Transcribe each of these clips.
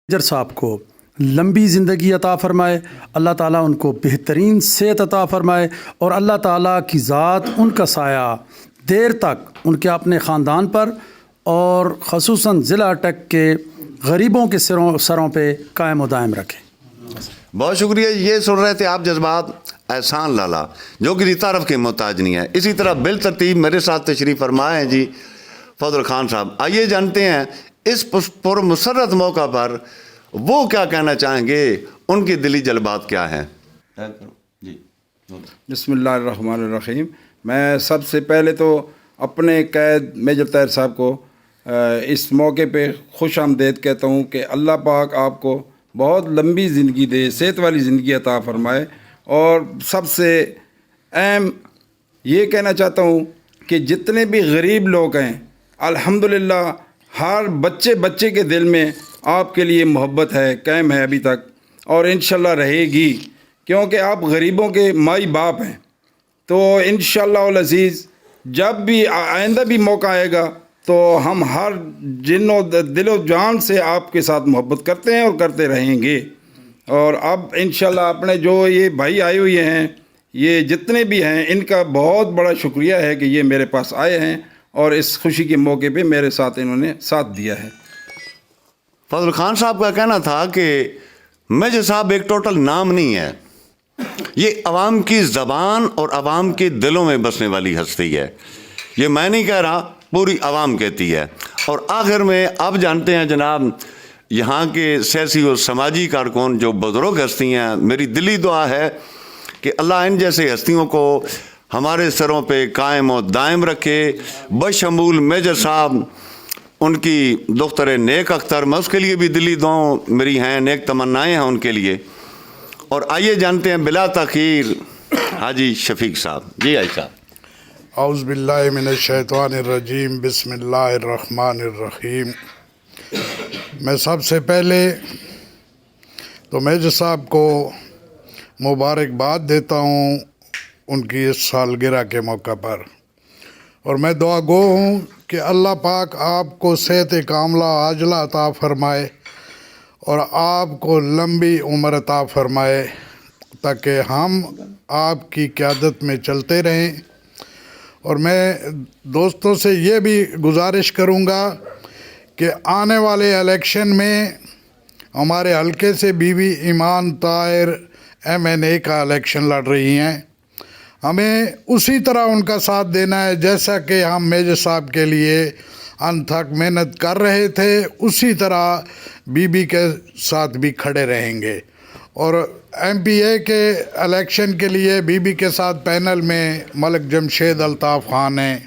Major صاحب کو لمبی زندگی عطا فرمائے، اللہ تعالیٰ ان کو بہترین صحت عطا فرمائے، اور اللہ تعالیٰ کی ذات ان کا سایہ دیر تک ان کے اپنے خاندان پر اور خصوصاً ضلع اٹک کے غریبوں کے سروں پہ قائم و دائم رکھے۔ بہت شکریہ۔ یہ سن رہے تھے آپ جذبات احسان لالا، جو کسی طرف کے محتاج نہیں ہے۔ اسی طرح بالترتیب میرے ساتھ تشریف فرمائے ہیں جی فضل خان صاحب۔ آئیے جانتے ہیں اس پرمسرت موقع پر وہ کیا کہنا چاہیں گے، ان کی دلی جذبات کیا ہیں۔ بسم اللہ الرحمن الرحیم۔ میں سب سے پہلے تو اپنے قید میجر طاہر صاحب کو اس موقع پہ خوش آمدید کہتا ہوں کہ اللہ پاک آپ کو بہت لمبی زندگی دے، صحت والی زندگی عطا فرمائے، اور سب سے اہم یہ کہنا چاہتا ہوں کہ جتنے بھی غریب لوگ ہیں الحمدللہ ہر بچے کے دل میں آپ کے لیے محبت ہے، قائم ہے ابھی تک، اور انشاءاللہ رہے گی، کیونکہ آپ غریبوں کے مائی باپ ہیں۔ تو انشاءاللہ العزیز جب بھی آئندہ بھی موقع آئے گا تو ہم ہر دل و جان سے آپ کے ساتھ محبت کرتے ہیں اور کرتے رہیں گے۔ اور اب انشاءاللہ اپنے جو یہ بھائی آئے ہوئے ہیں، یہ جتنے بھی ہیں، ان کا بہت بڑا شکریہ ہے کہ یہ میرے پاس آئے ہیں اور اس خوشی کے موقع پہ میرے ساتھ انہوں نے ساتھ دیا ہے۔ فضل خان صاحب کا کہنا تھا کہ میجر صاحب ایک ٹوٹل نام نہیں ہے، یہ عوام کی زبان اور عوام کے دلوں میں بسنے والی ہستی ہے۔ یہ میں نہیں کہہ رہا، پوری عوام کہتی ہے۔ اور آخر میں آپ جانتے ہیں جناب، یہاں کے سیاسی اور سماجی کارکن جو بزرگ ہستی ہیں، میری دلی دعا ہے کہ اللہ ان جیسے ہستیوں کو ہمارے سروں پہ قائم و دائم رکھے، بشمول میجر صاحب، ان کی دختر نیک اختر، میں اس کے لیے بھی دلی دعاؤں میری ہیں، نیک تمنائیں ہیں ان کے لیے۔ اور آئیے جانتے ہیں بلا تاخیر حاجی شفیق صاحب۔ جی حاجی صاحب۔ اعوذ باللہ من الشیطان الرجیم، بسم اللہ الرحمن الرحیم۔ میں سب سے پہلے تو میجر صاحب کو مبارکباد دیتا ہوں ان کی اس سالگرہ کے موقع پر، اور میں دعا گو ہوں کہ اللہ پاک آپ کو صحت کاملہ عاجلہ عطا فرمائے اور آپ کو لمبی عمر عطا فرمائے، تاکہ ہم آپ کی قیادت میں چلتے رہیں۔ اور میں دوستوں سے یہ بھی گزارش کروں گا کہ آنے والے الیکشن میں ہمارے حلقے سے بی بی ایمان طاہر MNA کا الیکشن لڑ رہی ہیں، ہمیں اسی طرح ان کا ساتھ دینا ہے جیسا کہ ہم میجر صاحب کے لیے انتھک محنت کر رہے تھے، اسی طرح بی بی کے ساتھ بھی کھڑے رہیں گے۔ اور MPA کے الیکشن کے لیے بی بی کے ساتھ پینل میں ملک جمشید الطاف خان ہیں،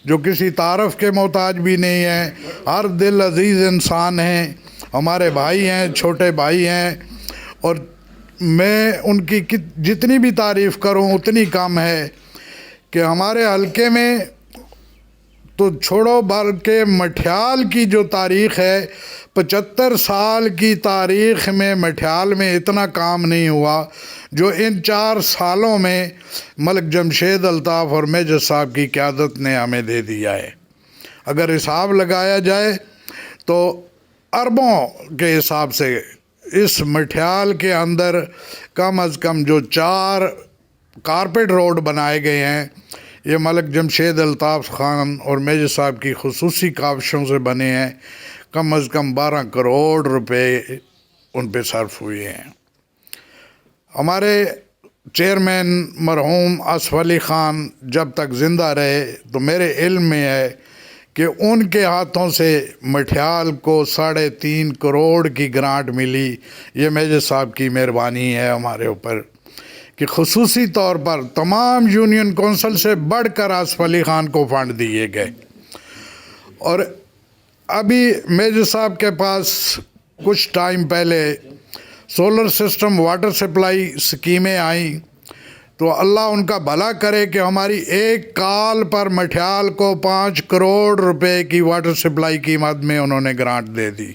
جو کسی تعارف کے محتاج بھی نہیں ہیں، ہر دل عزیز انسان ہیں، ہمارے بھائی ہیں، چھوٹے بھائی ہیں، اور میں ان کی جتنی بھی تعریف کروں اتنی کم ہے کہ ہمارے حلقے میں تو چھوڑو بلکہ مٹھیال کی جو تاریخ ہے، 75 سال کی تاریخ میں مٹھیال میں اتنا کام نہیں ہوا جو ان 4 سالوں میں ملک جمشید الطاف اور میجر صاحب کی قیادت نے ہمیں دے دیا ہے۔ اگر حساب لگایا جائے تو اربوں کے حساب سے اس مٹھیال کے اندر کم از کم جو 4 کارپیٹ روڈ بنائے گئے ہیں، یہ ملک جمشید الطاف خان اور میجر صاحب کی خصوصی کاوشوں سے بنے ہیں۔ کم از کم 12 کروڑ روپے ان پہ صرف ہوئے ہیں۔ ہمارے چیئرمین مرحوم آصف علی خان جب تک زندہ رہے تو میرے علم میں ہے کہ ان کے ہاتھوں سے مٹھیال کو 3.5 کروڑ کی گرانٹ ملی۔ یہ میجر صاحب کی مہربانی ہے ہمارے اوپر کہ خصوصی طور پر تمام یونین کونسل سے بڑھ کر آصف علی خان کو فنڈ دیے گئے۔ اور ابھی میجر صاحب کے پاس کچھ ٹائم پہلے سولر سسٹم واٹر سپلائی سکیمیں آئیں، تو اللہ ان کا بھلا کرے کہ ہماری ایک کال پر مٹھیال کو 5 کروڑ روپے کی واٹر سپلائی کی مد میں انہوں نے گرانٹ دے دی۔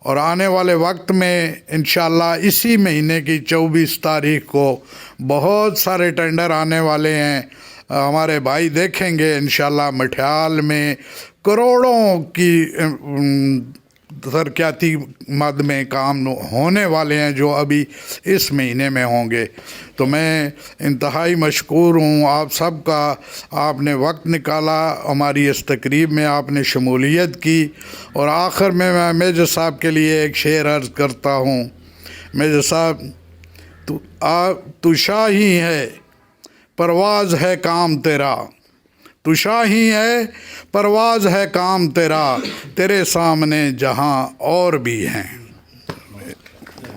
اور آنے والے وقت میں انشاءاللہ اسی مہینے کی 24 تاریخ کو بہت سارے ٹینڈر آنے والے ہیں، ہمارے بھائی دیکھیں گے انشاءاللہ مٹھیال میں کروڑوں کی ترقیاتی مد میں کام ہونے والے ہیں جو ابھی اس مہینے میں ہوں گے. تو میں انتہائی مشکور ہوں آپ سب کا. آپ نے وقت نکالا, ہماری اس تقریب میں آپ نے شمولیت کی. اور آخر میں میجر صاحب کے لیے ایک شعر عرض کرتا ہوں. میجر صاحب, تو شاہی ہے پرواز ہے کام تیرا, تو شاہی ہے پرواز ہے کام تیرا, تیرے سامنے جہاں اور بھی ہیں.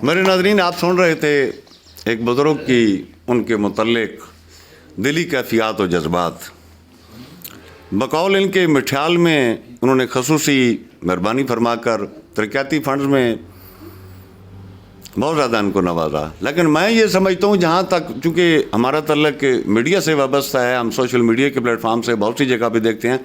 میرے ناظرین, آپ سن رہے تھے ایک بزرگ کی ان کے متعلق دلی کیفیات و جذبات. بقول ان کے مٹھیال میں انہوں نے خصوصی مہربانی فرما کر ترقیاتی فنڈز میں بہت زیادہ ان کو نوازا. لیکن میں یہ سمجھتا ہوں جہاں تک چونکہ ہمارا تعلق میڈیا سے وابستہ ہے, ہم سوشل میڈیا کے پلیٹ فارم سے بہت سی جگہ پہ دیکھتے ہیں,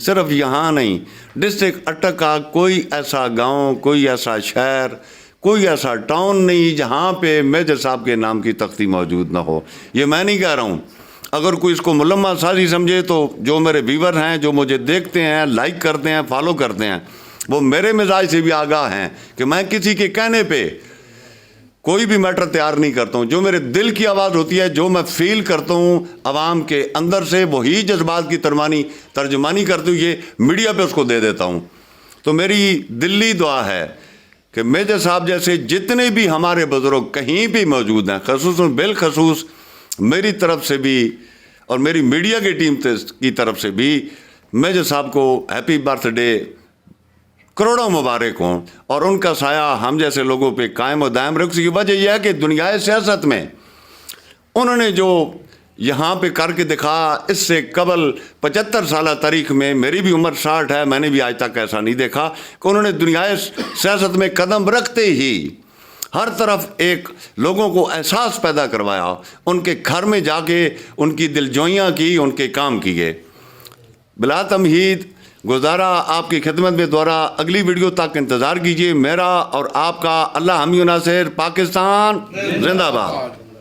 صرف یہاں نہیں, ڈسٹرکٹ اٹک کا کوئی ایسا گاؤں, کوئی ایسا شہر, کوئی ایسا ٹاؤن نہیں جہاں پہ میجر صاحب کے نام کی تختی موجود نہ ہو. یہ میں نہیں کہہ رہا ہوں. اگر کوئی اس کو ملمہ سازی سمجھے تو جو میرے ویور ہیں, جو مجھے دیکھتے ہیں, لائک کرتے ہیں, فالو کرتے ہیں, وہ میرے مزاج سے بھی آگاہ ہیں کہ میں کسی کے کہنے پہ کوئی بھی میٹر تیار نہیں کرتا ہوں. جو میرے دل کی آواز ہوتی ہے, جو میں فیل کرتا ہوں عوام کے اندر سے, وہی جذبات کی ترجمانی کرتے ہوئے یہ میڈیا پہ اس کو دے دیتا ہوں. تو میری دلی دعا ہے کہ میجر صاحب جیسے جتنے بھی ہمارے بزرگ کہیں بھی موجود ہیں, خصوصاً بالخصوص میری طرف سے بھی اور میری میڈیا کی ٹیم کی طرف سے بھی میجر صاحب کو ہیپی برتھ ڈے کروڑوں مبارک ہوں, اور ان کا سایہ ہم جیسے لوگوں پہ قائم و دائم رکھ. کی وجہ یہ ہے کہ دنیا سیاست میں انہوں نے جو یہاں پہ کر کے دکھا, اس سے قبل 75 سالہ تاریخ میں, میری بھی عمر 60 ہے, میں نے بھی آج تک ایسا نہیں دیکھا کہ انہوں نے دنیا سیاست میں قدم رکھتے ہی ہر طرف ایک لوگوں کو احساس پیدا کروایا, ان کے گھر میں جا کے ان کی دلجوئیاں کی, ان کے کام کیے. بلا تمہید گزارا آپ کی خدمت میں دوبارہ اگلی ویڈیو تک انتظار کیجیے. میرا اور آپ کا اللہ حامی و ناصر. پاکستان زندہ باد.